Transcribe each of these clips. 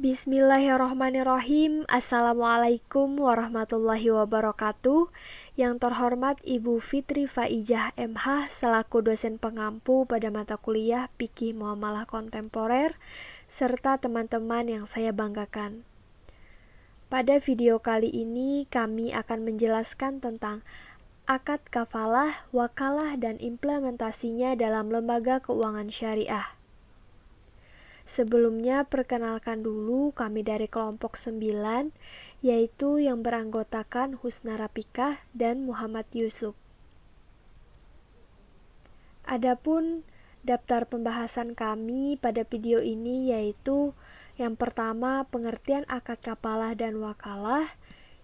Bismillahirrohmanirrohim. Assalamualaikum warahmatullahi wabarakatuh. Yang terhormat Ibu Fitri Faijah MH selaku dosen pengampu pada mata kuliah Fikih Muamalah Kontemporer serta teman-teman yang saya banggakan. Pada video kali ini kami akan menjelaskan tentang akad kafalah, wakalah, dan implementasinya dalam lembaga keuangan syariah. Sebelumnya, perkenalkan dulu kami dari kelompok 9, yaitu yang beranggotakan Husna Rapikah dan Muhammad Yusuf. Adapun daftar pembahasan kami pada video ini yaitu yang pertama, pengertian akad kafalah dan wakalah,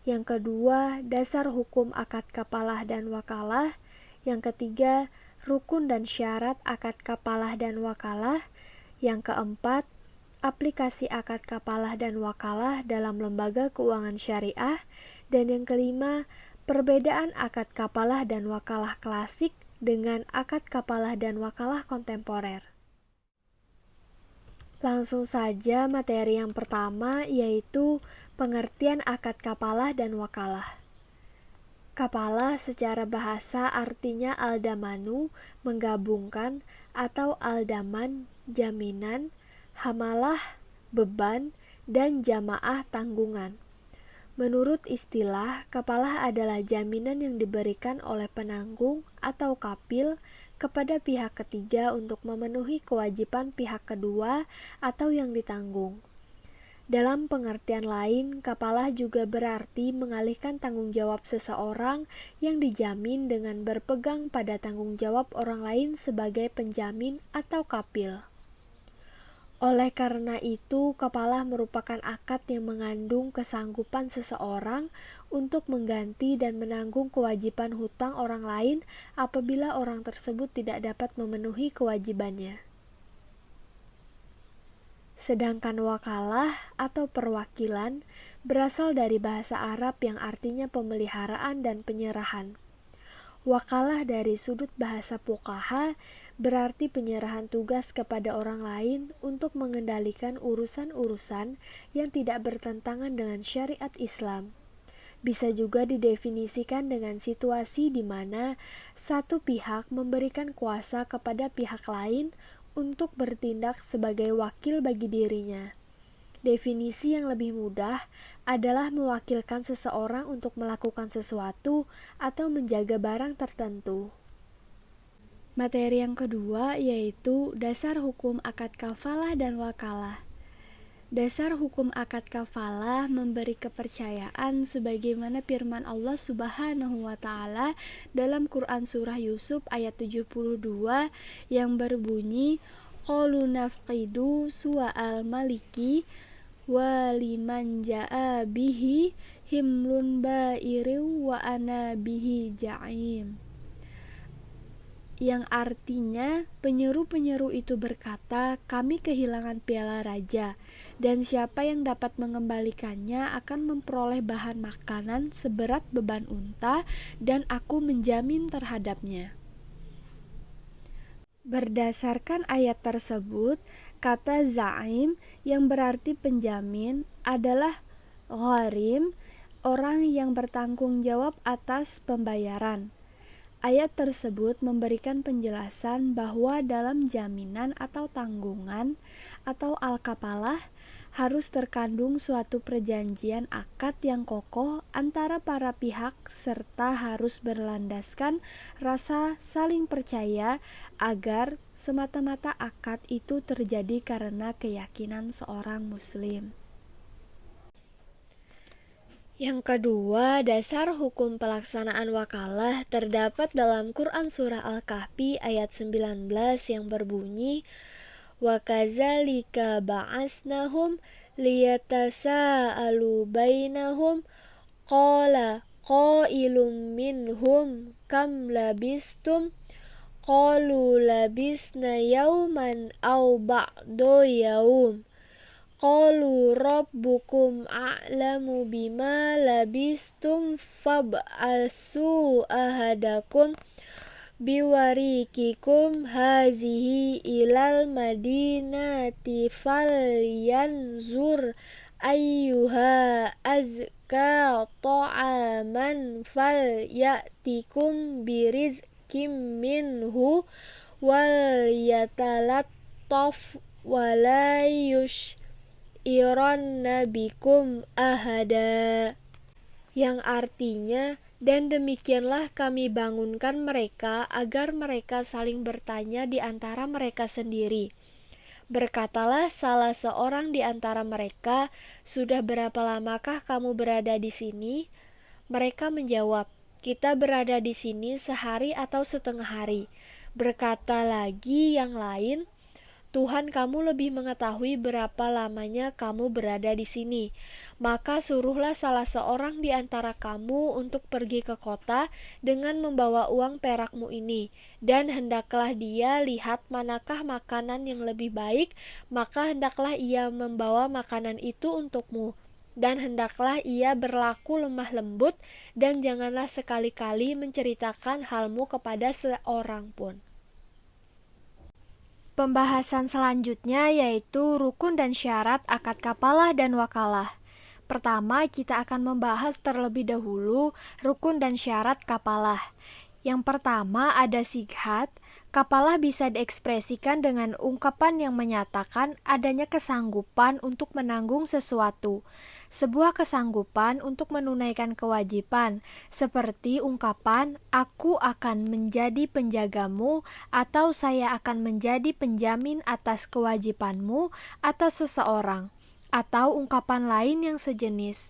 yang kedua, dasar hukum akad kafalah dan wakalah, yang ketiga, rukun dan syarat akad kafalah dan wakalah, yang keempat, aplikasi akad kafalah dan wakalah dalam lembaga keuangan syariah, dan yang kelima, perbedaan akad kafalah dan wakalah klasik dengan akad kafalah dan wakalah kontemporer. Langsung saja materi yang pertama yaitu pengertian akad kafalah dan wakalah. Kafalah secara bahasa artinya aldamanu, menggabungkan, atau aldaman, jaminan, hamalah, beban, dan jamaah, tanggungan. Menurut istilah, kafalah adalah jaminan yang diberikan oleh penanggung atau kafil kepada pihak ketiga untuk memenuhi kewajiban pihak kedua atau yang ditanggung. Dalam pengertian lain, kafalah juga berarti mengalihkan tanggung jawab seseorang yang dijamin dengan berpegang pada tanggung jawab orang lain sebagai penjamin atau kafil. Oleh karena itu, kafalah merupakan akad yang mengandung kesanggupan seseorang untuk mengganti dan menanggung kewajiban hutang orang lain apabila orang tersebut tidak dapat memenuhi kewajibannya. Sedangkan wakalah atau perwakilan berasal dari bahasa Arab yang artinya pemeliharaan dan penyerahan. Wakalah dari sudut bahasa fuqaha berarti penyerahan tugas kepada orang lain untuk mengendalikan urusan-urusan yang tidak bertentangan dengan syariat Islam. Bisa juga didefinisikan dengan situasi di mana satu pihak memberikan kuasa kepada pihak lain untuk bertindak sebagai wakil bagi dirinya. Definisi yang lebih mudah adalah mewakilkan seseorang untuk melakukan sesuatu atau menjaga barang tertentu. Materi yang kedua yaitu dasar hukum akad kafalah dan wakalah. Dasar hukum akad kafalah memberi kepercayaan sebagaimana firman Allah Subhanahu wa taala dalam Quran surah Yusuf ayat 72 yang berbunyi qalu nafqidu su'al maliki wa liman ja'a bihi himlun ba'iru wa ana bihi ja'im, yang artinya penyeru-penyeru itu berkata, kami kehilangan piala raja, dan siapa yang dapat mengembalikannya akan memperoleh bahan makanan seberat beban unta, dan aku menjamin terhadapnya. Berdasarkan ayat tersebut, kata za'im yang berarti penjamin adalah gharim, orang yang bertanggung jawab atas pembayaran. Ayat tersebut memberikan penjelasan bahwa dalam jaminan atau tanggungan atau al-kafalah harus terkandung suatu perjanjian akad yang kokoh antara para pihak serta harus berlandaskan rasa saling percaya agar semata-mata akad itu terjadi karena keyakinan seorang muslim. Yang kedua, dasar hukum pelaksanaan wakalah terdapat dalam Quran Surah Al-Kahfi ayat 19 yang berbunyi wa kadzalika ba'asnahum liyatasaalu bainahum qala qailum minhum kam labistum qalu labisna yauman aw ba'da yaum qalu rabbukum a'lamu bima labistum fab'asu ahadakum biwarikikum hazihi ilal madinati falyanzur ayyuha azka ta'aman falyatikum birizkim minhu wal yatalattaf wala yushiranna bikum ahada, yang artinya, dan demikianlah kami bangunkan mereka agar mereka saling bertanya di antara mereka sendiri. Berkatalah salah seorang di antara mereka, "Sudah berapa lamakah kamu berada di sini?" Mereka menjawab, "Kita berada di sini sehari atau setengah hari." Berkata lagi yang lain, "Tuhan kamu lebih mengetahui berapa lamanya kamu berada di sini. Maka suruhlah salah seorang di antara kamu untuk pergi ke kota dengan membawa uang perakmu ini, dan hendaklah dia lihat manakah makanan yang lebih baik, maka hendaklah ia membawa makanan itu untukmu. Dan hendaklah ia berlaku lemah lembut, dan janganlah sekali-kali menceritakan halmu kepada seorang pun." Pembahasan selanjutnya yaitu rukun dan syarat akad kafalah dan wakalah. Pertama, kita akan membahas terlebih dahulu rukun dan syarat kafalah. Yang pertama ada sighat. Kafalah bisa diekspresikan dengan ungkapan yang menyatakan adanya kesanggupan untuk menanggung sesuatu. Sebuah kesanggupan untuk menunaikan kewajiban, seperti ungkapan, "Aku akan menjadi penjagamu," atau "Saya akan menjadi penjamin atas kewajibanmu atas seseorang," atau ungkapan lain yang sejenis.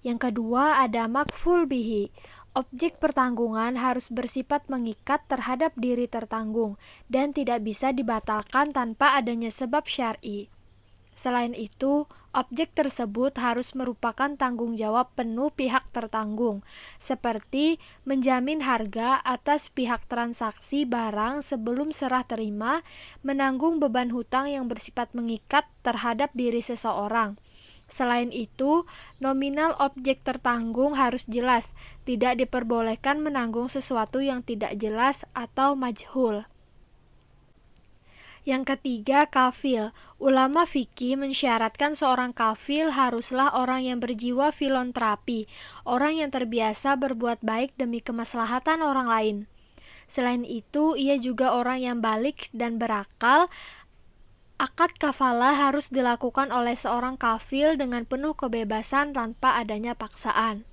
Yang kedua ada makful bihi. Objek pertanggungan harus bersifat mengikat terhadap diri tertanggung dan tidak bisa dibatalkan tanpa adanya sebab syar'i. Selain itu, objek tersebut harus merupakan tanggung jawab penuh pihak tertanggung, seperti menjamin harga atas pihak transaksi barang sebelum serah terima, menanggung beban hutang yang bersifat mengikat terhadap diri seseorang. Selain itu, nominal objek tertanggung harus jelas, tidak diperbolehkan menanggung sesuatu yang tidak jelas atau majhul. Yang ketiga, kafil. Ulama fikih mensyaratkan seorang kafil haruslah orang yang berjiwa filantropi, orang yang terbiasa berbuat baik demi kemaslahatan orang lain. Selain itu, ia juga orang yang balik dan berakal. Akad kafalah harus dilakukan oleh seorang kafil dengan penuh kebebasan tanpa adanya paksaan.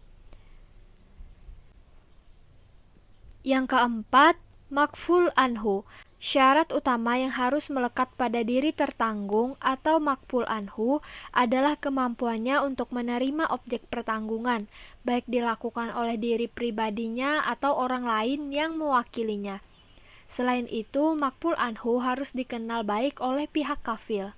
Yang keempat, makful anhu. Syarat utama yang harus melekat pada diri tertanggung atau makful anhu adalah kemampuannya untuk menerima objek pertanggungan, baik dilakukan oleh diri pribadinya atau orang lain yang mewakilinya. Selain itu, makful anhu harus dikenal baik oleh pihak kafil.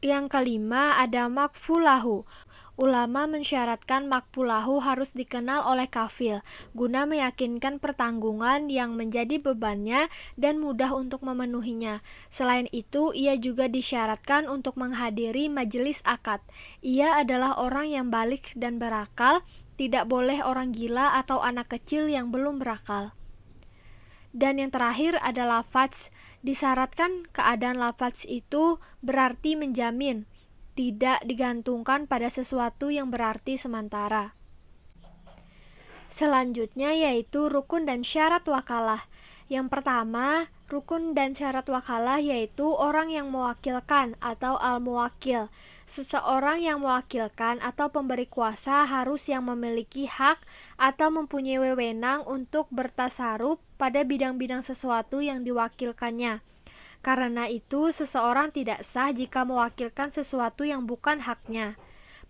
Yang kelima ada makfulahu. Ulama mensyaratkan makfulahu harus dikenal oleh kafil, guna meyakinkan pertanggungan yang menjadi bebannya dan mudah untuk memenuhinya. Selain itu, ia juga disyaratkan untuk menghadiri majelis akad. Ia adalah orang yang balik dan berakal, tidak boleh orang gila atau anak kecil yang belum berakal. Dan yang terakhir adalah lafadz. Disyaratkan keadaan lafadz itu berarti menjamin, tidak digantungkan pada sesuatu yang berarti sementara. Selanjutnya yaitu rukun dan syarat wakalah. Yang pertama, rukun dan syarat wakalah yaitu orang yang mewakilkan atau al-muwakil. Seseorang yang mewakilkan atau pemberi kuasa harus yang memiliki hak atau mempunyai wewenang untuk bertasarruf pada bidang-bidang sesuatu yang diwakilkannya. Karena itu, seseorang tidak sah jika mewakilkan sesuatu yang bukan haknya.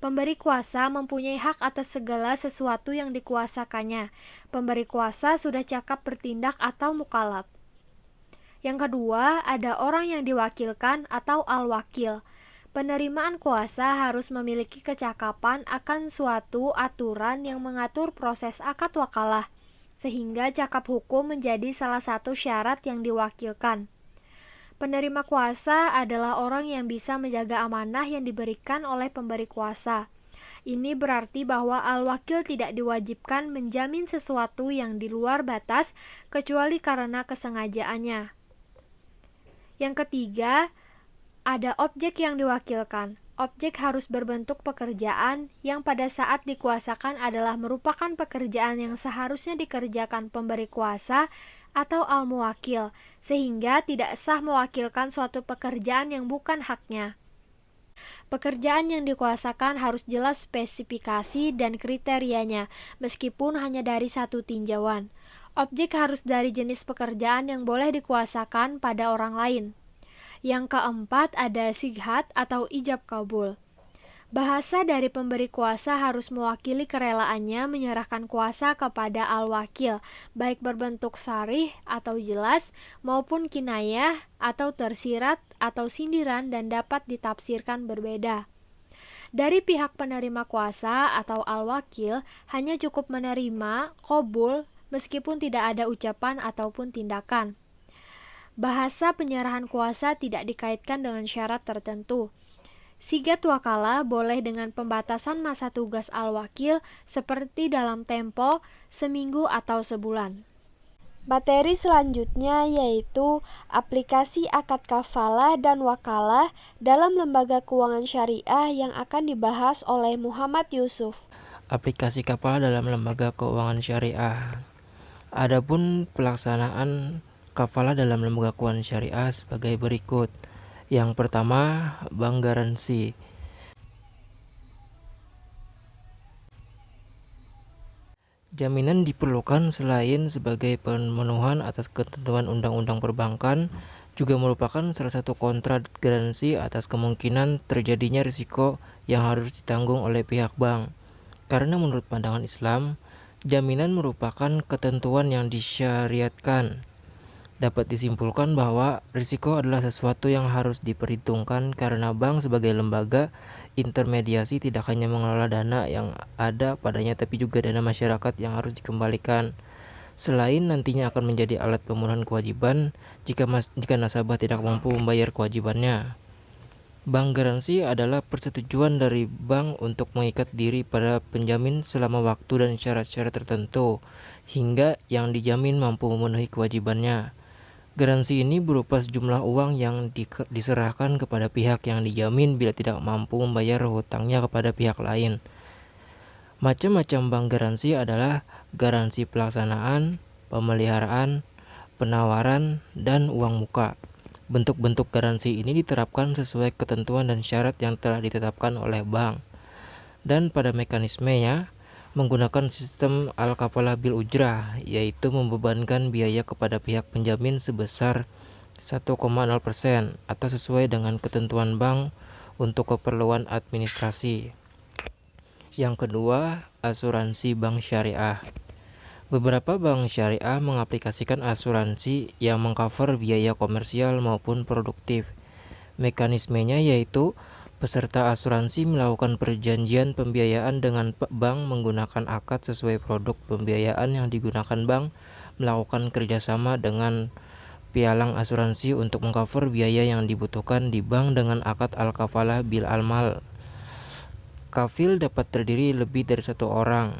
Pemberi kuasa mempunyai hak atas segala sesuatu yang dikuasakannya. Pemberi kuasa sudah cakap bertindak atau mukallaf. Yang kedua, ada orang yang diwakilkan atau al-wakil. Penerimaan kuasa harus memiliki kecakapan akan suatu aturan yang mengatur proses akad wakalah, sehingga cakap hukum menjadi salah satu syarat yang diwakilkan. Penerima kuasa adalah orang yang bisa menjaga amanah yang diberikan oleh pemberi kuasa. Ini berarti bahwa al-wakil tidak diwajibkan menjamin sesuatu yang di luar batas kecuali karena kesengajaannya. Yang ketiga, ada objek yang diwakilkan. Objek harus berbentuk pekerjaan yang pada saat dikuasakan adalah merupakan pekerjaan yang seharusnya dikerjakan pemberi kuasa atau al-muwakil, sehingga tidak sah mewakilkan suatu pekerjaan yang bukan haknya. Pekerjaan yang dikuasakan harus jelas spesifikasi dan kriterianya, meskipun hanya dari satu tinjauan. Objek harus dari jenis pekerjaan yang boleh dikuasakan pada orang lain. Yang keempat ada sighat atau ijab kabul. Bahasa dari pemberi kuasa harus mewakili kerelaannya menyerahkan kuasa kepada al-wakil, baik berbentuk sharih atau jelas, maupun kinayah atau tersirat atau sindiran dan dapat ditafsirkan berbeda. Dari pihak penerima kuasa atau al-wakil hanya cukup menerima, qabul, meskipun tidak ada ucapan ataupun tindakan. Bahasa penyerahan kuasa tidak dikaitkan dengan syarat tertentu. Sigat wakalah boleh dengan pembatasan masa tugas al-wakil seperti dalam tempo seminggu atau sebulan. Materi selanjutnya yaitu aplikasi akad kafalah dan wakalah dalam lembaga keuangan syariah yang akan dibahas oleh Muhammad Yusuf. Aplikasi kafalah dalam lembaga keuangan syariah. Adapun pelaksanaan kafalah dalam lembaga keuangan syariah sebagai berikut. Yang pertama, bank garansi. Jaminan diperlukan selain sebagai pemenuhan atas ketentuan undang-undang perbankan, juga merupakan salah satu kontrak garansi atas kemungkinan terjadinya risiko yang harus ditanggung oleh pihak bank. Karena menurut pandangan Islam, jaminan merupakan ketentuan yang disyariatkan. Dapat disimpulkan bahwa risiko adalah sesuatu yang harus diperhitungkan karena bank sebagai lembaga intermediasi tidak hanya mengelola dana yang ada padanya tapi juga dana masyarakat yang harus dikembalikan. Selain nantinya akan menjadi alat pemenuhan kewajiban jika nasabah tidak mampu membayar kewajibannya. Bank garansi adalah persetujuan dari bank untuk mengikat diri pada penjamin selama waktu dan syarat-syarat tertentu hingga yang dijamin mampu memenuhi kewajibannya. Garansi ini berupa sejumlah uang yang diserahkan kepada pihak yang dijamin bila tidak mampu membayar hutangnya kepada pihak lain. Macam-macam bank garansi adalah garansi pelaksanaan, pemeliharaan, penawaran, dan uang muka. Bentuk-bentuk garansi ini diterapkan sesuai ketentuan dan syarat yang telah ditetapkan oleh bank. Dan pada mekanismenya, menggunakan sistem al-kafalah bil ujrah, yaitu membebankan biaya kepada pihak penjamin sebesar 1,0% atau sesuai dengan ketentuan bank untuk keperluan administrasi. Yang kedua, asuransi bank syariah. Beberapa bank syariah mengaplikasikan asuransi yang mengcover biaya komersial maupun produktif. Mekanismenya yaitu peserta asuransi melakukan perjanjian pembiayaan dengan bank menggunakan akad sesuai produk pembiayaan yang digunakan bank, melakukan kerjasama dengan pialang asuransi untuk mengcover biaya yang dibutuhkan di bank dengan akad al-kafalah bil almal. Kafil dapat terdiri lebih dari satu orang.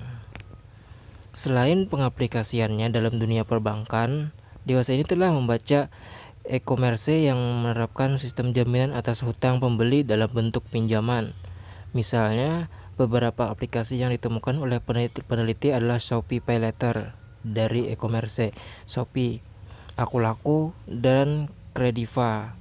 Selain pengaplikasiannya dalam dunia perbankan, dewasa ini telah membaca e-commerce yang menerapkan sistem jaminan atas hutang pembeli dalam bentuk pinjaman. Misalnya, beberapa aplikasi yang ditemukan oleh peneliti adalah Shopee Pay Later dari e-commerce, Shopee, Akulaku, dan Krediva.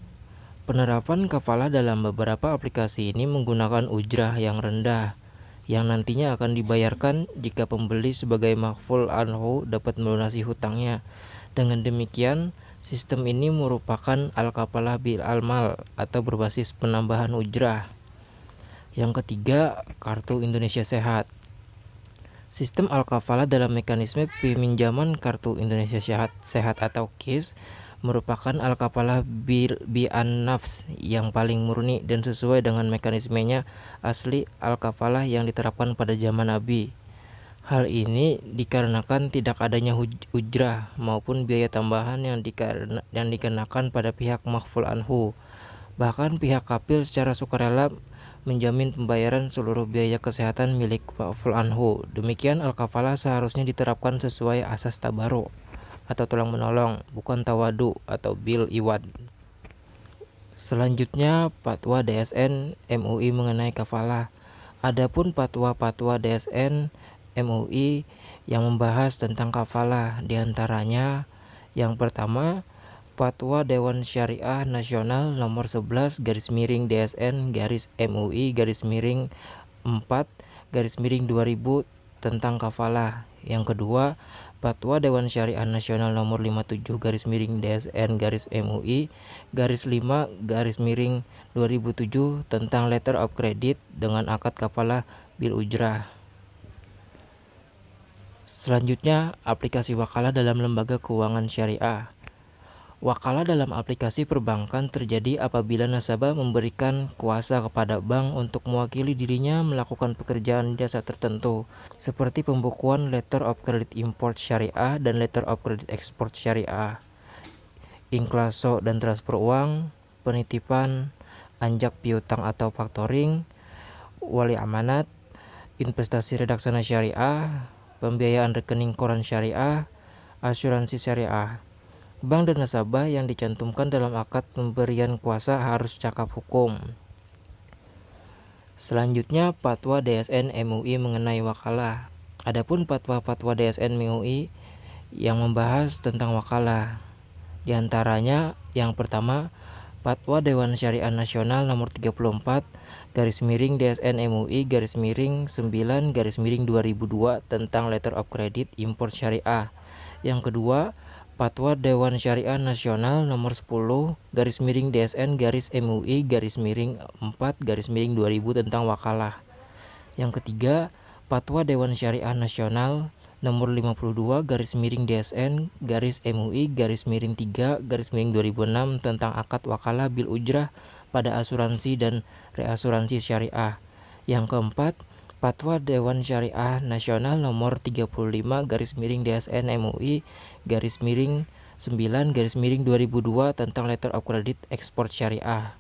Penerapan kafalah dalam beberapa aplikasi ini menggunakan ujrah yang rendah, yang nantinya akan dibayarkan jika pembeli sebagai maf'ul anhu dapat melunasi hutangnya. Dengan demikian, sistem ini merupakan al-kafalah bil almal atau berbasis penambahan ujrah. Yang ketiga, kartu Indonesia Sehat. Sistem al-kafalah dalam mekanisme peminjaman kartu Indonesia Sehat atau KIS merupakan al-kafalah bi an-nafs yang paling murni dan sesuai dengan mekanismenya asli al-kafalah yang diterapkan pada zaman Nabi. Hal ini dikarenakan tidak adanya ujrah maupun biaya tambahan yang dikenakan pada pihak maf'ul anhu. Bahkan pihak kafil secara sukarela menjamin pembayaran seluruh biaya kesehatan milik ma'ful anhu. Demikian al-kafalah seharusnya diterapkan sesuai asas tabaruk atau tolong menolong, bukan tawadu atau bil iwad. Selanjutnya, fatwa DSN MUI mengenai kafalah. Adapun fatwa-fatwa DSN MUI yang membahas tentang kafalah, diantaranya yang pertama, Fatwa Dewan Syariah Nasional nomor 11 DSN MUI 4 2000 tentang kafalah. Yang kedua, Fatwa Dewan Syariah Nasional nomor 57 DSN MUI 5 2007 tentang letter of credit dengan akad kafalah bil ujrah. Selanjutnya, aplikasi wakalah dalam lembaga keuangan syariah. Wakalah dalam aplikasi perbankan terjadi apabila nasabah memberikan kuasa kepada bank untuk mewakili dirinya melakukan pekerjaan jasa tertentu, seperti pembukuan letter of credit import syariah dan letter of credit export syariah, inklaso dan transfer uang, penitipan, anjak piutang atau factoring, wali amanat, investasi redaksana syariah, pembiayaan rekening koran syariah, asuransi syariah. Bank dan nasabah yang dicantumkan dalam akad pemberian kuasa harus cakap hukum. Selanjutnya, fatwa DSN MUI mengenai wakalah. Adapun fatwa-fatwa DSN MUI yang membahas tentang wakalah, diantaranya yang pertama, Fatwa Dewan Syariah Nasional nomor 34 DSN MUI 9 2002 tentang letter of credit import syariah. Yang kedua, Fatwa Dewan Syariah Nasional nomor 10 DSN MUI 4 2000 tentang wakalah. Yang ketiga, Fatwa Dewan Syariah Nasional nomor 52 DSN MUI 3 2006 tentang akad wakalah bil ujrah pada asuransi dan reasuransi syariah. Yang keempat, Fatwa Dewan Syariah Nasional nomor 35 DSN MUI 9 2002 tentang letter of credit ekspor syariah.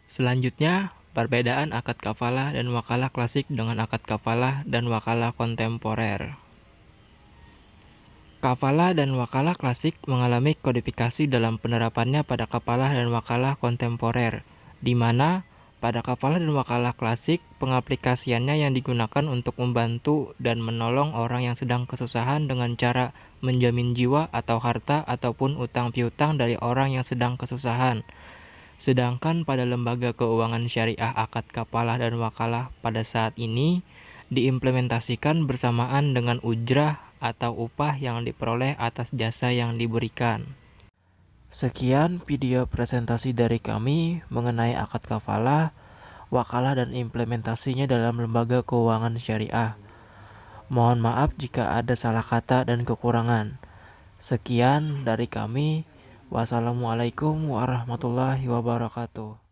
Selanjutnya, perbedaan akad kafalah dan wakalah klasik dengan akad kafalah dan wakalah kontemporer. Kafalah dan wakalah klasik mengalami kodifikasi dalam penerapannya pada kafalah dan wakalah kontemporer, di mana pada kafalah dan wakalah klasik, pengaplikasiannya yang digunakan untuk membantu dan menolong orang yang sedang kesusahan dengan cara menjamin jiwa atau harta ataupun utang piutang dari orang yang sedang kesusahan. Sedangkan pada lembaga keuangan syariah akad kafalah dan wakalah pada saat ini diimplementasikan bersamaan dengan ujrah atau upah yang diperoleh atas jasa yang diberikan. Sekian video presentasi dari kami mengenai akad kafalah, wakalah dan implementasinya dalam lembaga keuangan syariah. Mohon maaf jika ada salah kata dan kekurangan. Sekian dari kami. Wassalamualaikum warahmatullahi wabarakatuh.